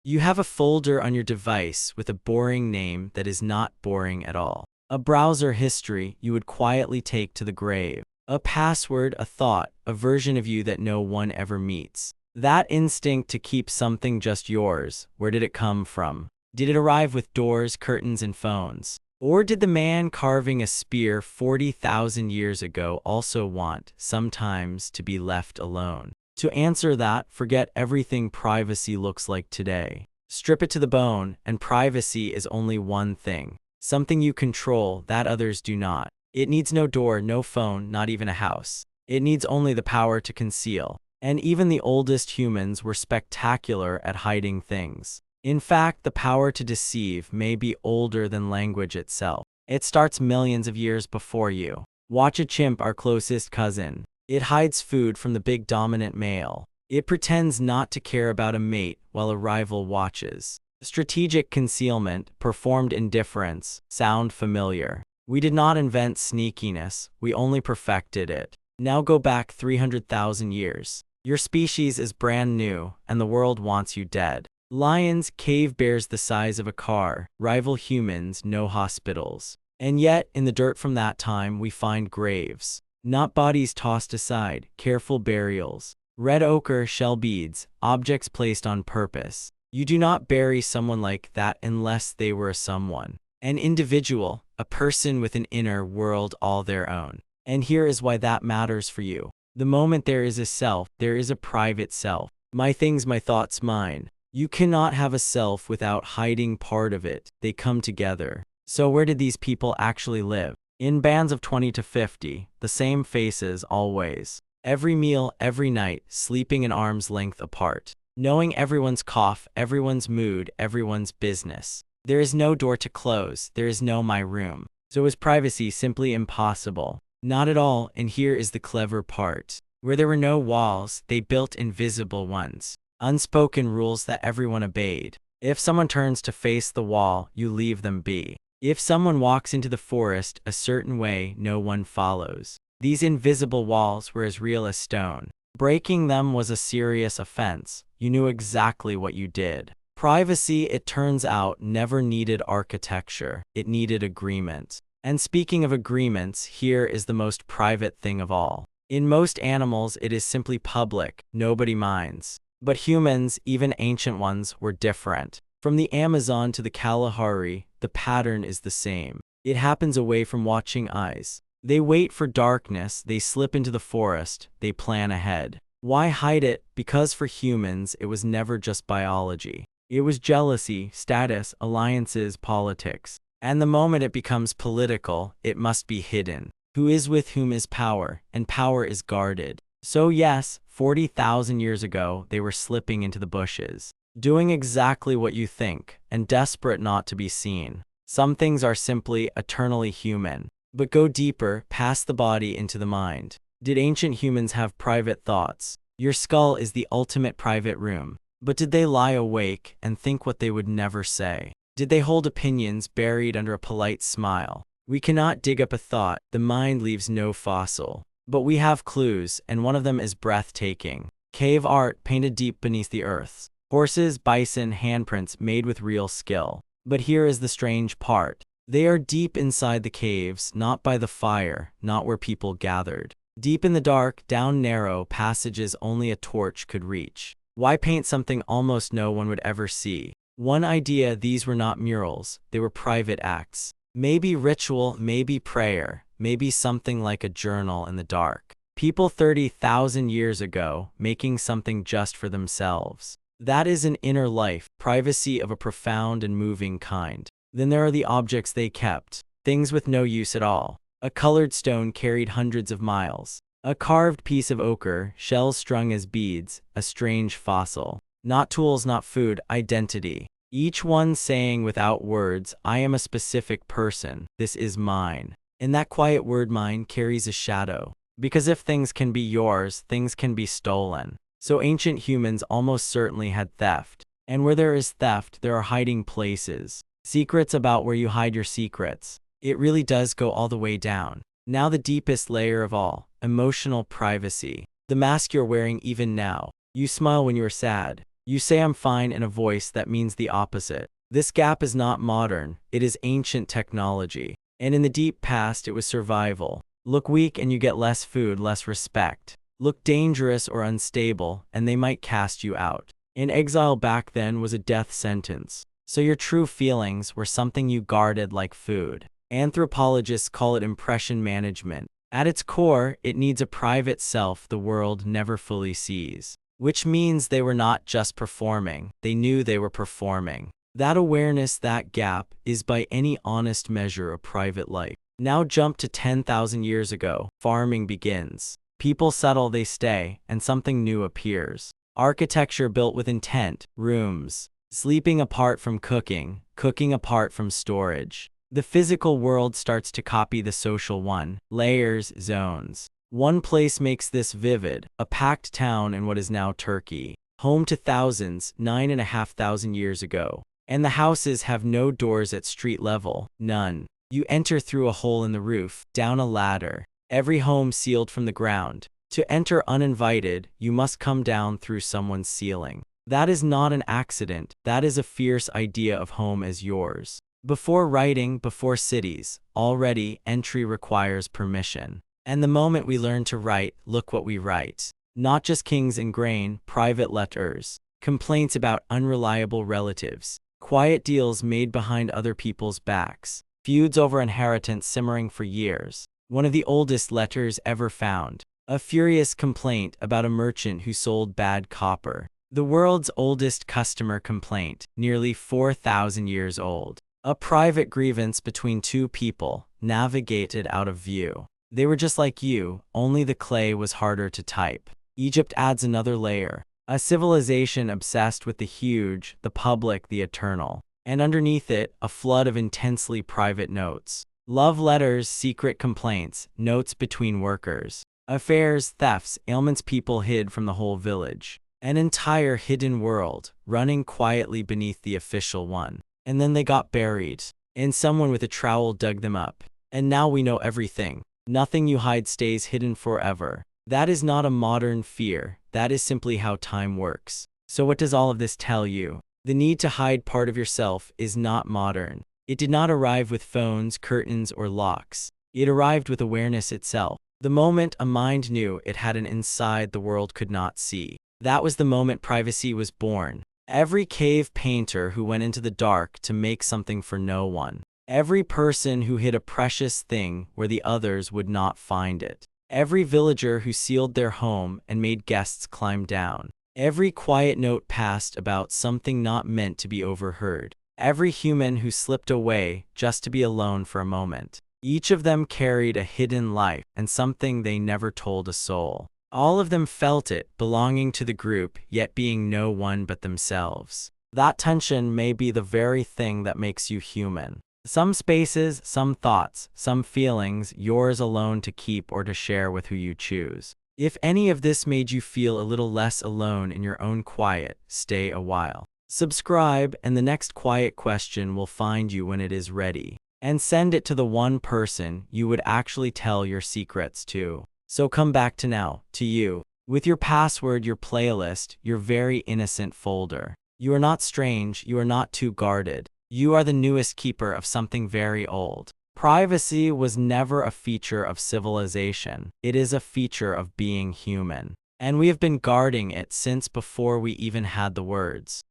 You have a folder on your device with a boring name that is not boring at all. A browser history you would quietly take to the grave. A password, a thought, a version of you that no one ever meets. That instinct to keep something just yours, where did it come from? Did it arrive with doors, curtains, and phones? Or did the man carving a spear 40,000 years ago also want, sometimes, to be left alone? To answer that, forget everything privacy looks like today. Strip it to the bone, and privacy is only one thing. Something you control that others do not. It needs no door, no phone, not even a house. It needs only the power to conceal. And even the oldest humans were spectacular at hiding things. In fact, the power to deceive may be older than language itself. It starts millions of years before you. Watch a chimp, our closest cousin. It hides food from the big dominant male. It pretends not to care about a mate while a rival watches. Strategic concealment, performed indifference, sound familiar. We did not invent sneakiness, we only perfected it. Now go back 300,000 years. Your species is brand new, and the world wants you dead. Lions, cave bears the size of a car, rival humans, no hospitals. And yet, in the dirt from that time, we find graves. Not bodies tossed aside, careful burials. Red ochre, shell beads, objects placed on purpose. You do not bury someone like that unless they were a someone. An individual, a person with an inner world all their own. And here is why that matters for you. The moment there is a self, there is a private self. My things, my thoughts, mine. You cannot have a self without hiding part of it. They come together. So where did these people actually live? In bands of 20 to 50, the same faces always. Every meal, every night, sleeping an arm's length apart. Knowing everyone's cough, everyone's mood, everyone's business. There is no door to close, there is no my room. So is privacy simply impossible? Not at all, and here is the clever part. Where there were no walls, they built invisible ones. Unspoken rules that everyone obeyed. If someone turns to face the wall, you leave them be. If someone walks into the forest a certain way, no one follows. These invisible walls were as real as stone. Breaking them was a serious offense. You knew exactly what you did. Privacy, it turns out, never needed architecture. It needed agreement. And speaking of agreements, here is the most private thing of all. In most animals, it is simply public. Nobody minds. But humans, even ancient ones, were different. From the Amazon to the Kalahari, the pattern is the same. It happens away from watching eyes. They wait for darkness, they slip into the forest, they plan ahead. Why hide it? Because for humans, it was never just biology. It was jealousy, status, alliances, politics. And the moment it becomes political, it must be hidden. Who is with whom is power, and power is guarded. So yes, 40,000 years ago, they were slipping into the bushes. Doing exactly what you think, and desperate not to be seen. Some things are simply eternally human. But go deeper, past the body into the mind. Did ancient humans have private thoughts? Your skull is the ultimate private room. But did they lie awake and think what they would never say? Did they hold opinions buried under a polite smile? We cannot dig up a thought, the mind leaves no fossil. But we have clues, and one of them is breathtaking. Cave art painted deep beneath the earth. Horses, bison, handprints made with real skill. But here is the strange part. They are deep inside the caves, not by the fire, not where people gathered. Deep in the dark, down narrow passages only a torch could reach. Why paint something almost no one would ever see? One idea, these were not murals, they were private acts. Maybe ritual, maybe prayer, maybe something like a journal in the dark. People 30,000 years ago, making something just for themselves. That is an inner life, privacy of a profound and moving kind. Then there are the objects they kept, things with no use at all. A colored stone carried hundreds of miles. A carved piece of ochre, shells strung as beads, a strange fossil. Not tools, not food, identity. Each one saying without words, I am a specific person, this is mine. And that quiet word mine carries a shadow. Because if things can be yours, things can be stolen. So ancient humans almost certainly had theft. And where there is theft, there are hiding places. Secrets about where you hide your secrets. It really does go all the way down. Now the deepest layer of all, emotional privacy. The mask you're wearing even now. You smile when you're sad. You say I'm fine in a voice that means the opposite. This gap is not modern, it is ancient technology. And in the deep past, it was survival. Look weak and you get less food, less respect. Look dangerous or unstable, and they might cast you out. In exile back then was a death sentence. So your true feelings were something you guarded like food. Anthropologists call it impression management. At its core, it needs a private self the world never fully sees. Which means they were not just performing, they knew they were performing. That awareness, that gap, is by any honest measure a private life. Now jump to 10,000 years ago. Farming begins. People settle, they stay, and something new appears. Architecture built with intent, rooms, sleeping apart from cooking, cooking apart from storage. The physical world starts to copy the social one, layers, zones. One place makes this vivid, a packed town in what is now Turkey, home to thousands, 9,500 years ago. And the houses have no doors at street level, none. You enter through a hole in the roof, down a ladder. Every home sealed from the ground. To enter uninvited, you must come down through someone's ceiling. That is not an accident, that is a fierce idea of home as yours. Before writing, before cities, already entry requires permission. And the moment we learn to write, look what we write. Not just kings and grain, private letters, complaints about unreliable relatives, quiet deals made behind other people's backs, feuds over inheritance simmering for years. One of the oldest letters ever found. A furious complaint about a merchant who sold bad copper. The world's oldest customer complaint, nearly 4,000 years old. A private grievance between two people, navigated out of view. They were just like you, only the clay was harder to type. Egypt adds another layer. A civilization obsessed with the huge, the public, the eternal. And underneath it, a flood of intensely private notes. Love letters, secret complaints, notes between workers. Affairs, thefts, ailments people hid from the whole village. An entire hidden world, running quietly beneath the official one. And then they got buried. And someone with a trowel dug them up. And now we know everything. Nothing you hide stays hidden forever. That is not a modern fear, that is simply how time works. So what does all of this tell you? The need to hide part of yourself is not modern. It did not arrive with phones, curtains, or locks. It arrived with awareness itself. The moment a mind knew it had an inside the world could not see. That was the moment privacy was born. Every cave painter who went into the dark to make something for no one. Every person who hid a precious thing where the others would not find it. Every villager who sealed their home and made guests climb down. Every quiet note passed about something not meant to be overheard. Every human who slipped away just to be alone for a moment. Each of them carried a hidden life and something they never told a soul. All of them felt it, belonging to the group, yet being no one but themselves. That tension may be the very thing that makes you human. Some spaces, some thoughts, some feelings, yours alone to keep or to share with who you choose. If any of this made you feel a little less alone in your own quiet, stay a while. Subscribe, and the next quiet question will find you when it is ready. And send it to the one person you would actually tell your secrets to. So come back to now, to you, with your password, your playlist, your very innocent folder. You are not strange, you are not too guarded. You are the newest keeper of something very old. Privacy was never a feature of civilization. It is a feature of being human. And we have been guarding it since before we even had the words.